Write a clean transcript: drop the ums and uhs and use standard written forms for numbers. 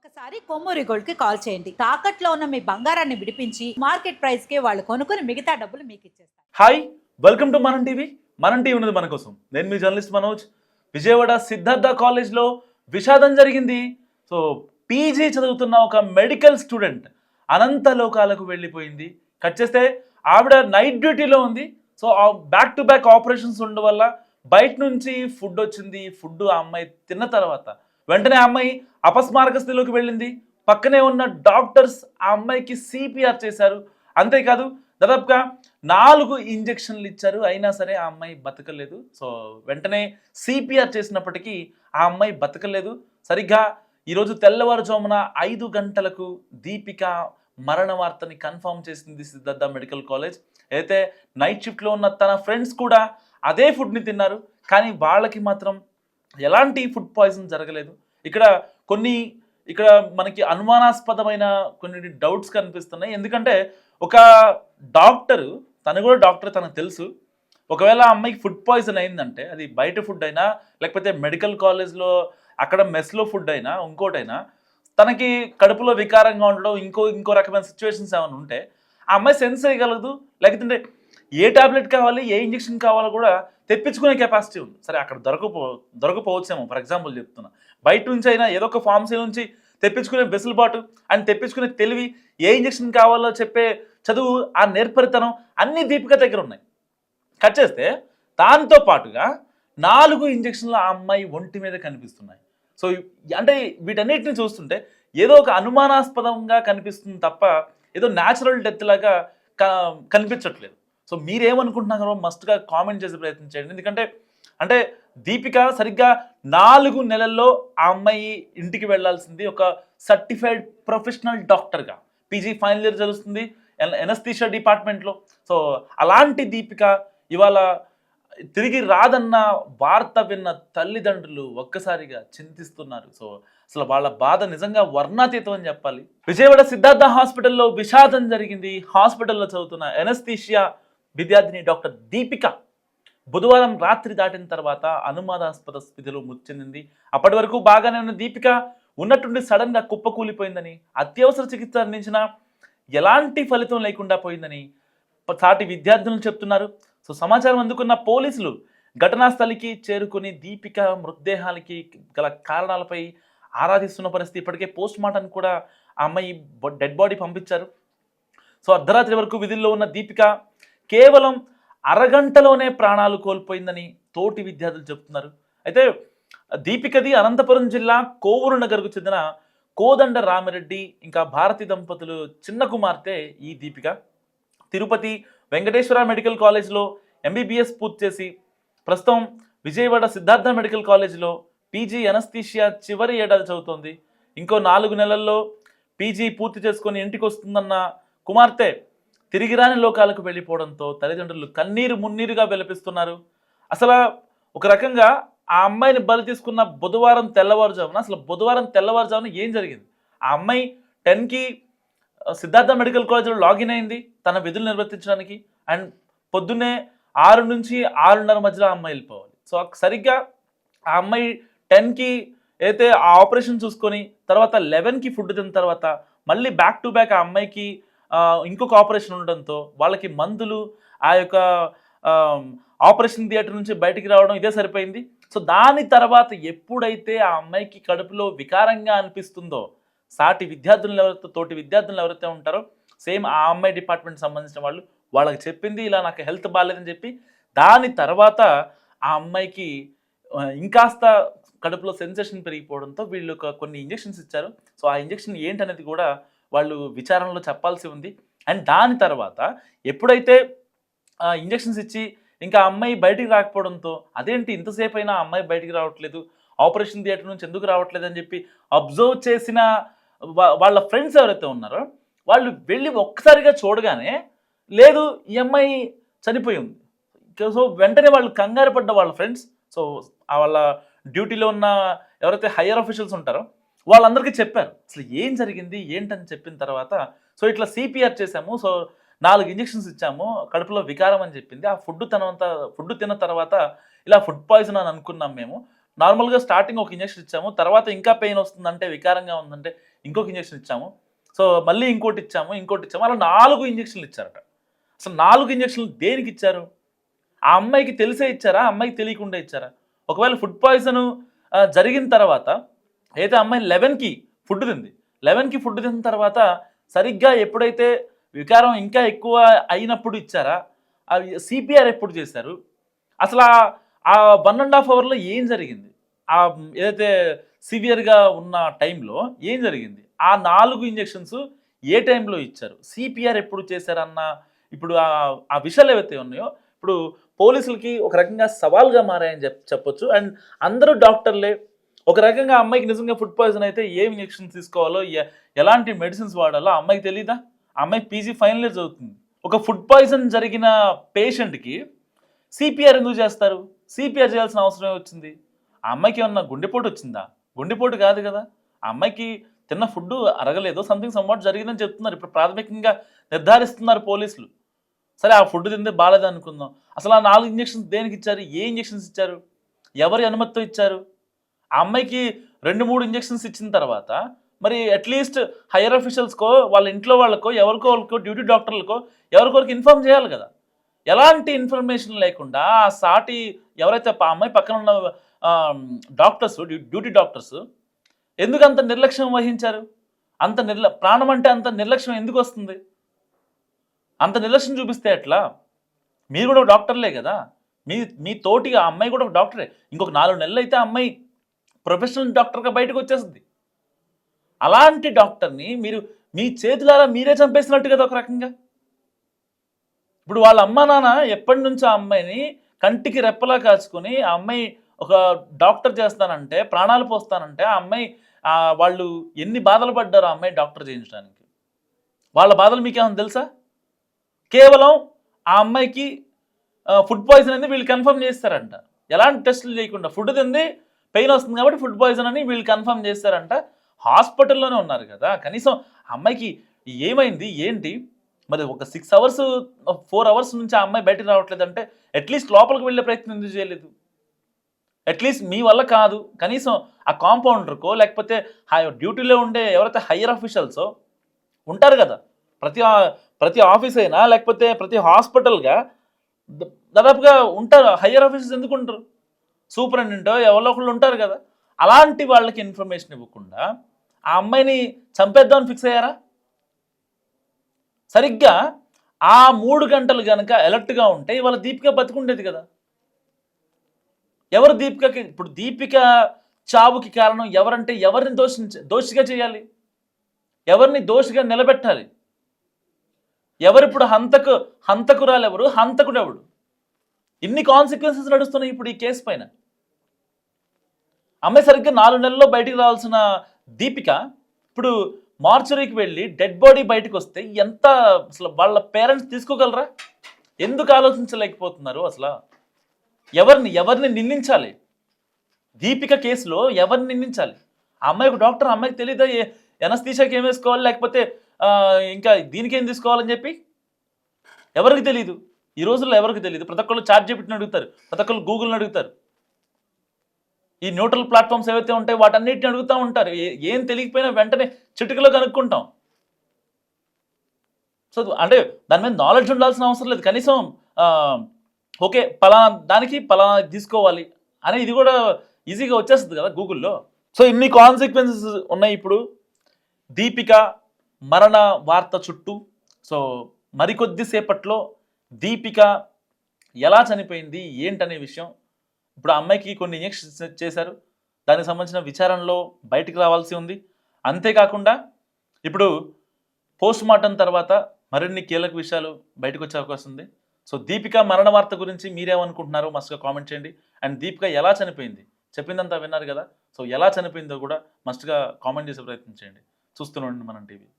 ఒక్కసారి కొమ్మూరి గోల్డ్ కి కాల్ చేయండి. తాకట్లో ఉన్న మీ బంగారాన్ని విడిపించి మార్కెట్ ప్రైస్ కి వాళ్ళు కొనుక్కుని మిగతా డబ్బులు మీకు ఇచ్చేస్తారు. హాయ్, వెల్కమ్ టు మనం టీవీ. మనం టీవీ ఉన్నది మన కోసం. నేను మీ జర్నలిస్ట్ మనోజ్. విజయవాడ సిద్ధార్థ కాలేజ్లో విషాదం జరిగింది. సో పీజీ చదువుతున్న ఒక మెడికల్ స్టూడెంట్ అనంత లోకాలకు వెళ్ళిపోయింది. కట్ చేస్తే ఆవిడ నైట్ డ్యూటీలో ఉంది. So back to back operations ఉండడం వల్ల బయట నుంచి ఫుడ్ వచ్చింది. ఫుడ్ ఆ అమ్మాయి తిన్న తర్వాత వెంటనే ఆ అమ్మాయి అపస్మారక స్థితిలోకి వెళ్ళింది. పక్కనే ఉన్న డాక్టర్స్ ఆ అమ్మాయికి సిపిఆర్ చేశారు. అంతేకాదు దాదాపుగా 4 ఇంజెక్షన్లు ఇచ్చారు. అయినా సరే ఆ అమ్మాయి బతకలేదు. సో వెంటనే సిపిఆర్ చేసినప్పటికీ ఆ అమ్మాయి బతకలేదు. సరిగ్గా ఈరోజు తెల్లవారుజామున 5 గంటలకు దీపిక మరణ వార్తని కన్ఫర్మ్ చేసింది సిద్ధార్థ మెడికల్ కాలేజ్. అయితే నైట్ షిఫ్ట్లో ఉన్న తన ఫ్రెండ్స్ కూడా అదే ఫుడ్ని తిన్నారు. కానీ వాళ్ళకి మాత్రం ఎలాంటి ఫుడ్ పాయిజన్ జరగలేదు. ఇక్కడ మనకి అనుమానాస్పదమైన కొన్ని డౌట్స్ కనిపిస్తున్నాయి. ఎందుకంటే ఒక డాక్టర్, తను కూడా డాక్టర్, తనకు తెలుసు ఒకవేళ ఆ అమ్మాయికి ఫుడ్ పాయిజన్ అయిందంటే అది బయట ఫుడ్ అయినా లేకపోతే మెడికల్ కాలేజ్లో అక్కడ మెస్లో ఫుడ్ అయినా ఇంకోటైనా తనకి కడుపులో వికారంగా ఉండడం ఇంకో రకమైన సిచ్యువేషన్స్ ఏమైనా ఉంటే ఆ అమ్మాయి సెన్స్ చేయగలదు. లేకపోతే ఏ టాబ్లెట్ కావాలి, ఏ ఇంజెక్షన్ కావాలో కూడా తెప్పించుకునే కెపాసిటీ ఉంది. సరే అక్కడ దొరకపోవచ్చేమో, ఫర్ ఎగ్జాంపుల్ చెప్తున్నా. బయట నుంచి అయినా ఏదో ఒక ఫార్మసీ నుంచి తెప్పించుకునే వెసులుబాటు అండ్ తెప్పించుకునే తెలివి, ఏ ఇంజెక్షన్ కావాలో చెప్పే చదువు, ఆ నేర్పరితనం అన్ని దీపిక దగ్గర ఉన్నాయి. కట్ చేస్తే దాంతో పాటుగా 4 ఇంజెక్షన్లు ఆ అమ్మాయి ఒంటి మీద కనిపిస్తున్నాయి. సో అంటే వీటన్నిటిని చూస్తుంటే ఏదో ఒక అనుమానాస్పదంగా కనిపిస్తుంది తప్ప ఏదో న్యాచురల్ డెత్ లాగా కనిపించట్లేదు. సో మీరేమనుకుంటున్నారో మస్ట్గా కామెంట్ చేసే ప్రయత్నం చేయండి. ఎందుకంటే దీపిక సరిగ్గా 4 నెలల్లో ఆ అమ్మాయి ఇంటికి వెళ్లాల్సింది ఒక సర్టిఫైడ్ ప్రొఫెషనల్ డాక్టర్గా. పీజీ ఫైనల్ ఇయర్ చదువుతుంది ఎనస్థీషియా డిపార్ట్మెంట్లో. సో అలాంటి దీపిక ఇవాళ తిరిగి రాదన్న వార్త విన్న తల్లిదండ్రులు ఒక్కసారిగా చింతిస్తున్నారు. సో అసలు వాళ్ళ బాధ నిజంగా వర్ణాతీతం అని చెప్పాలి. విజయవాడ సిద్ధార్థ హాస్పిటల్లో విషాదం జరిగింది. హాస్పిటల్లో చదువుతున్న ఎనస్థీషియా విద్యార్థిని డాక్టర్ దీపిక బుధవారం రాత్రి దాటిన తర్వాత అనుమానాస్పద స్థితిలో మృతి చెందింది. అప్పటి వరకు బాగానే ఉన్న దీపిక ఉన్నట్టుండి సడన్గా కుప్పకూలిపోయిందని, అత్యవసర చికిత్స అందించిన ఎలాంటి ఫలితం లేకుండా పోయిందని సాటి విద్యార్థులు చెప్తున్నారు. సో సమాచారం అందుకున్న పోలీసులు ఘటనా స్థలికి చేరుకుని దీపిక మృతదేహాలకి గల కారణాలపై ఆరాధిస్తున్న పరిస్థితి. ఇప్పటికే పోస్ట్ మార్టం కూడా ఆ అమ్మాయి డెడ్ బాడీ పంపించారు. సో అర్ధరాత్రి వరకు విధుల్లో ఉన్న దీపిక కేవలం అరగంటలోనే ప్రాణాలు కోల్పోయిందని తోటి విద్యార్థులు చెప్తున్నారు. అయితే దీపికది అనంతపురం జిల్లా కోవూరు నగర్కు చెందిన కోదండ రామిరెడ్డి ఇంకా భారతి దంపతులు చిన్న కుమార్తె ఈ దీపిక. తిరుపతి వెంకటేశ్వర మెడికల్ కాలేజ్లో ఎంబీబీఎస్ పూర్తి చేసి ప్రస్తుతం విజయవాడ సిద్ధార్థ మెడికల్ కాలేజ్లో పీజీ ఎనస్థీషియా చివరి ఏడాది చదువుతోంది. ఇంకో 4 నెలల్లో పీజీ పూర్తి చేసుకొని ఇంటికి వస్తుందన్న కుమార్తె తిరిగి రాని లోకాలకు వెళ్ళిపోవడంతో తల్లిదండ్రులు కన్నీరు మున్నీరుగా విలపిస్తున్నారు. అసలు ఒక రకంగా ఆ అమ్మాయిని బలి తీసుకున్న బుధవారం తెల్లవారుజామున ఏం జరిగింది? ఆ అమ్మాయి 10కి సిద్ధార్థ మెడికల్ కాలేజ్లో లాగిన్ అయింది తన విధులు నిర్వర్తించడానికి. అండ్ పొద్దున్నే 6 నుంచి 6:30 మధ్యలో ఆ అమ్మాయి వెళ్ళిపోవాలి. సో సరిగ్గా ఆ అమ్మాయి 10కి అయితే ఆ ఆపరేషన్ చూసుకొని తర్వాత 11కి ఫుడ్ తిన్న తర్వాత మళ్ళీ బ్యాక్ టు బ్యాక్ ఆ అమ్మాయికి ఇంకొక ఆపరేషన్ ఉండడంతో వాళ్ళకి మందులు, ఆ యొక్క ఆపరేషన్ థియేటర్ నుంచి బయటికి రావడం ఇదే సరిపోయింది. సో దాని తర్వాత ఎప్పుడైతే ఆ అమ్మాయికి కడుపులో వికారంగా అనిపిస్తుందో తోటి విద్యార్థులు ఎవరైతే ఉంటారో సేమ్ ఆ అమ్మాయి డిపార్ట్మెంట్ సంబంధించిన వాళ్ళకి చెప్పింది ఇలా నాకు హెల్త్ బాగాలేదని చెప్పి. దాని తర్వాత ఆ అమ్మాయికి ఇంకాస్త కడుపులో సెన్సేషన్ పెరిగిపోవడంతో వీళ్ళు కొన్ని ఇంజెక్షన్స్ ఇచ్చారు. సో ఆ ఇంజెక్షన్ ఏంటనేది కూడా వాళ్ళు విచారణలో చెప్పాల్సి ఉంది. అండ్ దాని తర్వాత ఎప్పుడైతే ఇంజెక్షన్స్ ఇచ్చి ఇంకా అమ్మాయి బయటికి రాకపోవడంతో అదేంటి ఇంతసేపు అయినా అమ్మాయి బయటికి రావట్లేదు, ఆపరేషన్ థియేటర్ నుంచి ఎందుకు రావట్లేదు అని చెప్పి అబ్జర్వ్ చేసిన వాళ్ళ ఫ్రెండ్స్ ఎవరైతే ఉన్నారో వాళ్ళు వెళ్ళి ఒక్కసారిగా చూడగానే లేదు ఈ అమ్మాయి చనిపోయి ఉంది. సో వెంటనే వాళ్ళు కంగారు పడ్డ వాళ్ళ ఫ్రెండ్స్, సో వాళ్ళ డ్యూటీలో ఉన్న ఎవరైతే హయ్యర్ అఫీషియల్స్ ఉంటారో వాళ్ళందరికీ చెప్పారు అసలు ఏం జరిగింది ఏంటని. చెప్పిన తర్వాత సో ఇట్లా సిపిఆర్ చేసాము, సో 4 ఇంజెక్షన్స్ ఇచ్చాము, కడుపులో వికారం అని చెప్పింది. ఆ ఫుడ్ తిన్న తర్వాత ఇలా ఫుడ్ పాయిజన్ అని అనుకున్నాం మేము. నార్మల్గా స్టార్టింగ్ ఒక ఇంజెక్షన్ ఇచ్చాము, తర్వాత ఇంకా పెయిన్ వస్తుందంటే వికారంగా ఉందంటే ఇంకొక ఇంజెక్షన్ ఇచ్చాము, సో మళ్ళీ ఇంకోటి ఇచ్చాము, అలా 4 ఇంజెక్షన్లు ఇచ్చారట. అసలు 4 ఇంజెక్షన్లు దేనికి ఇచ్చారు? ఆ అమ్మాయికి తెలిసే ఇచ్చారా, ఆ అమ్మాయికి తెలియకుండా ఇచ్చారా? ఒకవేళ ఫుడ్ పాయిజన్ జరిగిన తర్వాత అయితే అమ్మాయి 11కి ఫుడ్ తింది, 11కి ఫుడ్ తిన్న తర్వాత సరిగ్గా ఎప్పుడైతే వికారం ఇంకా ఎక్కువ అయినప్పుడు ఇచ్చారా? అవి సిపిఆర్ ఎప్పుడు చేశారు? అసలు ఆ 1.5 అవర్లో ఏం జరిగింది? ఏదైతే సివియర్గా ఉన్న టైంలో ఏం జరిగింది? ఆ 4 ఇంజెక్షన్స్ ఏ టైంలో ఇచ్చారు? సిపిఆర్ ఎప్పుడు చేశారన్న ఇప్పుడు ఆ విషయాలు ఏవైతే ఉన్నాయో ఇప్పుడు పోలీసులకి ఒక రకంగా సవాల్గా మారాయని చెప్పొచ్చు. అండ్ అందరూ డాక్టర్లే. ఒక రకంగా అమ్మాయికి నిజంగా ఫుడ్ పాయిజన్ అయితే ఏ ఇంజెక్షన్స్ తీసుకోవాలో, ఎలాంటి మెడిసిన్స్ వాడాలో ఆ అమ్మాయికి తెలీదా? ఆ అమ్మాయి పీజీ ఫైనల్ ఇయర్ చదువుతుంది. ఒక ఫుడ్ పాయిజన్ జరిగిన పేషెంట్కి సిపిఆర్ ఎందుకు చేస్తారు? సిపిఆర్ చేయాల్సిన అవసరం వచ్చింది? ఆ అమ్మాయికి ఏమన్నా గుండెపోటు వచ్చిందా? గుండెపోటు కాదు కదా. ఆ అమ్మాయికి తిన్న ఫుడ్ అరగలేదు, సంథింగ్ సమ్వాట్ జరిగిందని చెప్తున్నారు. ఇప్పుడు ప్రాథమికంగా నిర్ధారిస్తున్నారు పోలీసులు. సరే ఆ ఫుడ్ తిందే బాగాలేదు అనుకుందాం. అసలు ఆ 4 ఇంజెక్షన్స్ దేనికి ఇచ్చారు? ఏ ఇంజెక్షన్స్ ఇచ్చారు? ఎవరి అనుమతితో ఇచ్చారు? ఆ అమ్మాయికి 2-3 ఇంజెక్షన్స్ ఇచ్చిన తర్వాత మరి అట్లీస్ట్ హైయర్ అఫీషియల్స్కో, వాళ్ళ ఇంట్లో వాళ్ళకో, ఎవరికో డ్యూటీ డాక్టర్లకో ఎవరికొరికి ఇన్ఫార్మ్ చేయాలి కదా. ఎలాంటి ఇన్ఫర్మేషన్ లేకుండా ఆ సాటి ఎవరైతే ఆ అమ్మాయి పక్కన ఉన్న డాక్టర్స్, డ్యూటీ డాక్టర్స్ ఎందుకు అంత నిర్లక్ష్యం వహించారు? ప్రాణం అంటే అంత నిర్లక్ష్యం ఎందుకు వస్తుంది? అంత నిర్లక్ష్యం చూపిస్తే ఎట్లా? మీరు కూడా ఒక డాక్టర్లే కదా. మీ తోటిగా ఆ అమ్మాయి కూడా ఒక డాక్టరే. ఇంకొక 4 నెలలు అయితే ఆ అమ్మాయి ప్రొఫెషనల్ డాక్టర్గా బయటకు వచ్చేస్తుంది. అలాంటి డాక్టర్ని మీరు మీ చేతులారా మీరే చంపేసినట్టు కదా ఒక రకంగా. ఇప్పుడు వాళ్ళ అమ్మ నాన్న ఎప్పటి నుంచో ఆ అమ్మాయిని కంటికి రెప్పలా కాచుకొని, ఆ అమ్మాయి ఒక డాక్టర్ చేస్తానంటే, ప్రాణాలు పోస్తానంటే ఆ అమ్మాయి వాళ్ళు ఎన్ని బాధలు పడ్డారు ఆ అమ్మాయి డాక్టర్ చేయించడానికి. వాళ్ళ బాధలు మీకేమైనా తెలుసా? కేవలం ఆ అమ్మాయికి ఫుడ్ పాయిజన్ అనేది వీళ్ళు కన్ఫర్మ్ చేస్తారంట. ఎలాంటి టెస్టులు చేయకుండా ఫుడ్ తింది, పెయిన్ వస్తుంది కాబట్టి ఫుడ్ పాయిజన్ అని వీళ్ళు కన్ఫర్మ్ చేస్తారంట. హాస్పిటల్లోనే ఉన్నారు కదా. కనీసం అమ్మాయికి ఏమైంది ఏంటి? మరి ఒక 6 అవర్స్ 4 అవర్స్ నుంచి ఆ అమ్మాయి బయటకు రావట్లేదంటే అట్లీస్ట్ లోపలికి వెళ్ళే ప్రయత్నం ఎందుకు చేయలేదు? అట్లీస్ట్ మీ వల్ల కాదు, కనీసం ఆ కాంపౌండర్కో లేకపోతే డ్యూటీలో ఉండే ఎవరైతే హయ్యర్ అఫీషియల్సో ఉంటారు కదా. ప్రతి ఆఫీస్ అయినా లేకపోతే ప్రతి హాస్పిటల్గా దాదాపుగా ఉంటారు. హయ్యర్ ఆఫీసర్స్ ఎందుకు ఉంటారు? సూపరింటెండెంటో ఎవరో ఒకళ్ళు ఉంటారు కదా. అలాంటి వాళ్ళకి ఇన్ఫర్మేషన్ ఇవ్వకుండా ఆ అమ్మాయిని చంపేద్దామని ఫిక్స్ అయ్యారా? సరిగ్గా ఆ 3 గంటలు కనుక అలర్ట్గా ఉంటే ఇవాళ దీపిక బతికుండేది కదా. ఎవరు దీపికకి? ఇప్పుడు దీపిక చావుకి కారణం ఎవరంటే ఎవరిని దోషిగా చేయాలి? ఎవరిని దోషిగా నిలబెట్టాలి? ఎవరిప్పుడు హంతకురాలు ఎవరు? హంతకుడు ఎవడు? ఇన్ని కాన్సిక్వెన్సెస్ నడుస్తున్నాయి ఇప్పుడు ఈ కేసు పైన. అమ్మాయి సరిగ్గా 4 నెలల్లో బయటికి రావాల్సిన దీపిక ఇప్పుడు మార్చరీకి వెళ్ళి డెడ్ బాడీ బయటకు వస్తే ఎంత అసలు వాళ్ళ పేరెంట్స్ తీసుకోగలరా? ఎందుకు ఆలోచించలేకపోతున్నారు? అసలు ఎవరిని నిందించాలి? దీపిక కేసులో ఎవరిని నిందించాలి? ఆ అమ్మాయి ఒక డాక్టర్, అమ్మాయికి తెలీదా ఎనస్థీషియాకి ఏం వేసుకోవాలి లేకపోతే ఇంకా దీనికి ఏం తీసుకోవాలని చెప్పి? ఎవరికి తెలీదు? ఈ రోజుల్లో ఎవరికి తెలియదు. ప్రతి ఒక్కళ్ళు ChatGPTని అడుగుతారు, ప్రతి ఒక్కళ్ళు గూగుల్ని అడుగుతారు. ఈ న్యూట్రల్ ప్లాట్ఫామ్స్ ఏవైతే ఉంటాయో వాటన్నిటిని అడుగుతూ ఉంటారు. ఏం తెలియకపోయినా వెంటనే చిటికలో కనుక్కుంటాం. సో అంటే దాని మీద నాలెడ్జ్ ఉండాల్సిన అవసరం లేదు. కనీసం ఓకే పలానా దానికి పలానా తీసుకోవాలి అని ఇది కూడా ఈజీగా వచ్చేస్తుంది కదా గూగుల్లో. సో ఇన్ని కాన్సిక్వెన్సెస్ ఉన్నాయి ఇప్పుడు దీపిక మరణ వార్త చుట్టూ. సో మరికొద్ది సేపట్లో దీపిక ఎలా చనిపోయింది ఏంటనే విషయం, ఇప్పుడు ఆ అమ్మాయికి కొన్ని ఇంజెక్షన్స్ చేశారు, దానికి సంబంధించిన విచారణలో బయటికి రావాల్సి ఉంది. అంతేకాకుండా ఇప్పుడు పోస్ట్ మార్టం తర్వాత మరిన్ని కీలక విషయాలు బయటకు వచ్చే అవకాశం ఉంది. సో దీపిక మరణ వార్త గురించి మీరేమనుకుంటున్నారో మస్ట్గా కామెంట్ చేయండి. అండ్ దీపిక ఎలా చనిపోయింది చెప్పిందంతా విన్నారు కదా. సో ఎలా చనిపోయిందో కూడా మస్ట్గా కామెంట్ చేసే ప్రయత్నం చేయండి. చూస్తూనే ఉండండి మనం టీవీ.